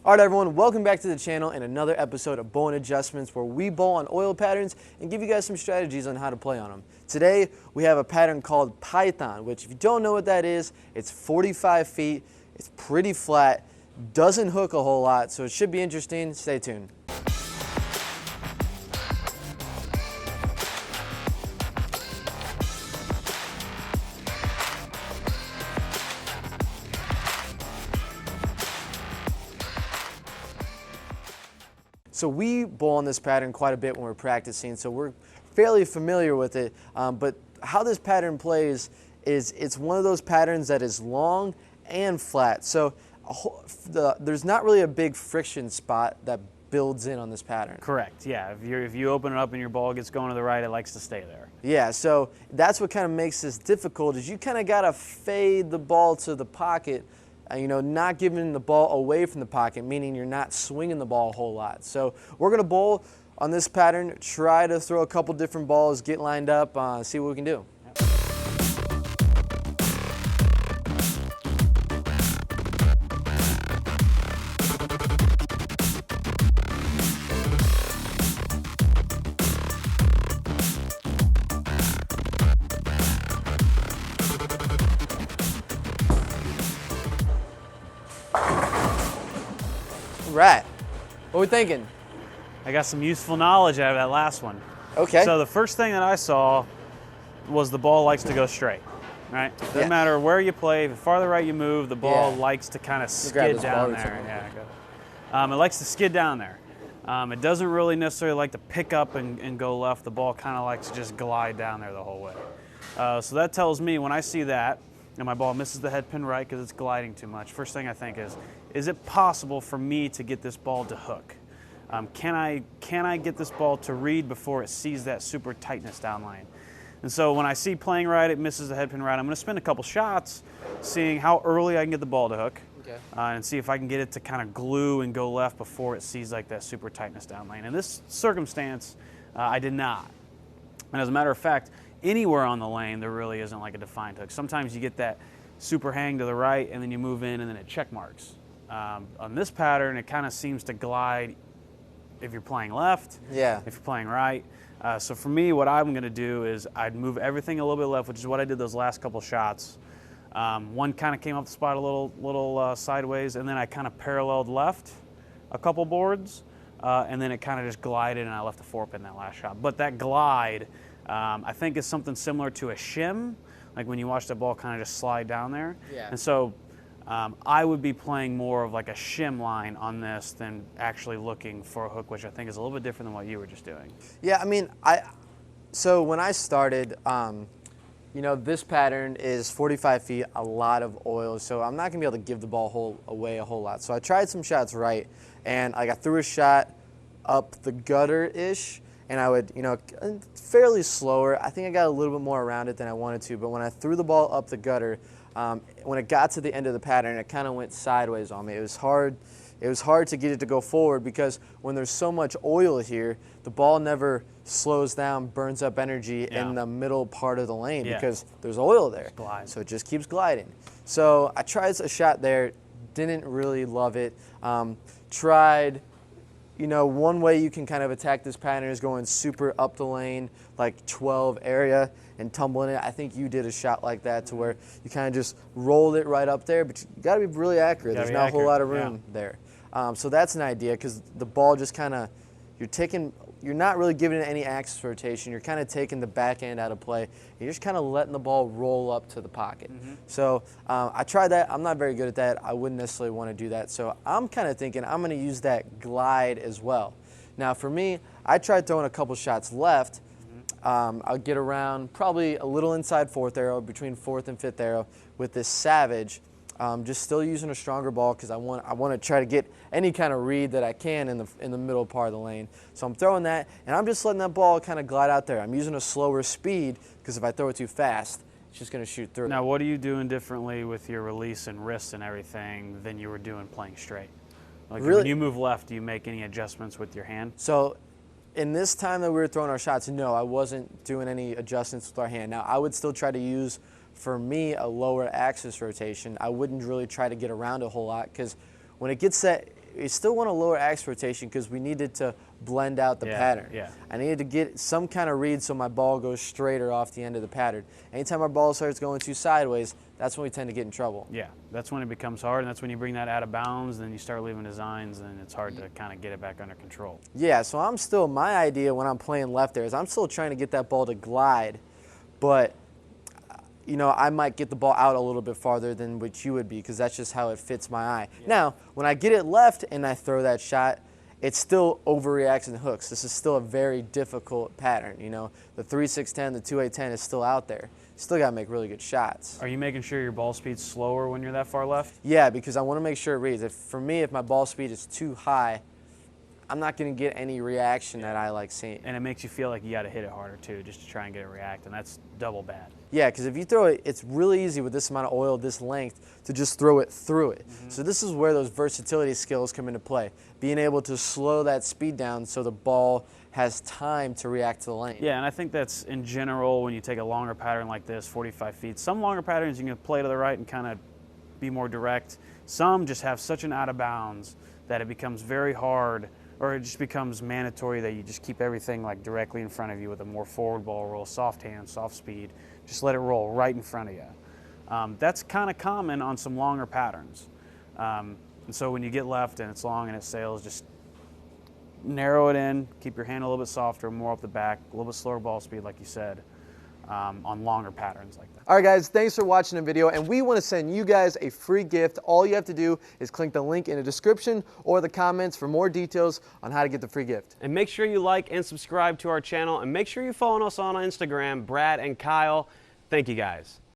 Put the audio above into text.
All right, everyone, welcome back to the channel and another episode of Bowling Adjustments, where we bowl on oil patterns and give you guys some strategies on how to play on them. Today, we have a pattern called Python, which if you don't know what that is, it's 45 feet, it's pretty flat, doesn't hook a whole lot, so it should be interesting. Stay tuned. So we bowl on this pattern quite a bit when we're practicing, so we're fairly familiar with it. But how this pattern plays is it's one of those patterns that is long and flat. So there's not really a big friction spot that builds in on this pattern. Correct, yeah. If you open it up and your ball gets going to the right, it likes to stay there. Yeah, so that's what kind of makes this difficult, is you kind of got to fade the ball to the pocket, not giving the ball away from the pocket, meaning you're not swinging the ball a whole lot. So we're going to bowl on this pattern, try to throw a couple different balls, get lined up, see what we can do. Right. What are we thinking? I got some useful knowledge out of that last one. Okay. So the first thing that I saw was the ball likes to go straight, right? Doesn't matter where you play, the farther right you move, the ball likes to kind of skid down there. Yeah, it likes to skid down there. It doesn't really necessarily like to pick up and go left. The ball kind of likes to just glide down there the whole way. So that tells me when I see that, and my ball misses the head pin right because it's gliding too much, first thing I think is it possible for me to get this ball to hook? Can I get this ball to read before it sees that super tightness down lane? And so when I see playing right, it misses the head pin right, I'm going to spend a couple shots seeing how early I can get the ball to hook, and see if I can get it to kind of glue and go left before it sees like that super tightness down lane. In this circumstance, I did not. And as a matter of fact, anywhere on the lane, there really isn't like a defined hook. Sometimes you get that super hang to the right, and then you move in, and then it check marks. On this pattern, it kind of seems to glide if you're playing left, if you're playing right. So for me, what I'm going to do is I'd move everything a little bit left, which is what I did those last couple shots. One kind of came up the spot a little sideways, and then I kind of paralleled left a couple boards, and then it kind of just glided, and I left a 4-pin that last shot. But that glide, I think, is something similar to a shim, like when you watch the ball kind of just slide down there. And so I would be playing more of like a shim line on this than actually looking for a hook, which I think is a little bit different than what you were just doing. Yeah, I mean, so when I started, this pattern is 45 feet, a lot of oil, so I'm not going to be able to give the ball away a whole lot. So I tried some shots right, and I threw a shot up the gutter-ish, and I would, fairly slower. I think I got a little bit more around it than I wanted to, but when I threw the ball up the gutter, when it got to the end of the pattern, it kind of went sideways on me. It was hard to get it to go forward because when there's so much oil here, the ball never slows down, burns up energy in the middle part of the lane because there's oil there. So it just keeps gliding. So I tried a shot there, didn't really love it. Tried, one way you can kind of attack this pattern is going super up the lane, like 12 area, and tumbling it. I think you did a shot like that to where you kind of just rolled it right up there, but you got to be really accurate. There's not a whole lot of room there. So that's an idea, because the ball just kind of, you're not really giving it any axis rotation. You're kind of taking the back end out of play. You're just kind of letting the ball roll up to the pocket. So I tried that. I'm not very good at that. I wouldn't necessarily want to do that. So I'm kind of thinking I'm going to use that glide as well. Now for me, I tried throwing a couple shots left. I'll get around probably a little inside 4th arrow, between 4th and 5th arrow with this Savage. Just still using a stronger ball because I want to try to get any kind of read that I can in the middle part of the lane. So I'm throwing that, and I'm just letting that ball kind of glide out there. I'm using a slower speed because if I throw it too fast, it's just going to shoot through. Now, what are you doing differently with your release and wrist and everything than you were doing playing straight? Like when you move left, do you make any adjustments with your hand? So in this time that we were throwing our shots, no, I wasn't doing any adjustments with our hand. Now, I would still try to use, for me, a lower axis rotation. I wouldn't really try to get around a whole lot because when it gets that, we still want a lower axe rotation because we needed to blend out the pattern. Yeah. I needed to get some kind of read so my ball goes straighter off the end of the pattern. Anytime our ball starts going too sideways, that's when we tend to get in trouble. Yeah, that's when it becomes hard, and that's when you bring that out of bounds, and then you start leaving designs, and it's hard to kind of get it back under control. Yeah, so my idea when I'm playing left there is I'm still trying to get that ball to glide, but you know, I might get the ball out a little bit farther than what you would be because that's just how it fits my eye. Yeah. Now, when I get it left and I throw that shot, it still overreacts and hooks. This is still a very difficult pattern. You know, the 3-6-10, the 2-8-10 is still out there. Still got to make really good shots. Are you making sure your ball speed's slower when you're that far left? Yeah, because I want to make sure it reads. For me, if my ball speed is too high, I'm not going to get any reaction that I like seeing. And it makes you feel like you got to hit it harder too, just to try and get it react, and that's double bad. Yeah, because if you throw it, it's really easy with this amount of oil, this length, to just throw it through it. So this is where those versatility skills come into play. Being able to slow that speed down so the ball has time to react to the lane. Yeah, and I think that's in general when you take a longer pattern like this, 45 feet. Some longer patterns you can play to the right and kind of be more direct. Some just have such an out of bounds that it becomes very hard, or it just becomes mandatory that you just keep everything like directly in front of you with a more forward ball roll, soft hand, soft speed. Just let it roll right in front of you. That's kind of common on some longer patterns. And so when you get left and it's long and it sails, just narrow it in, keep your hand a little bit softer, more up the back, a little bit slower ball speed like you said, on longer patterns like that. All right guys, thanks for watching the video, and we want to send you guys a free gift. All you have to do is click the link in the description or the comments for more details on how to get the free gift. And make sure you like and subscribe to our channel, and make sure you follow us on Instagram, Brad and Kyle. Thank you guys.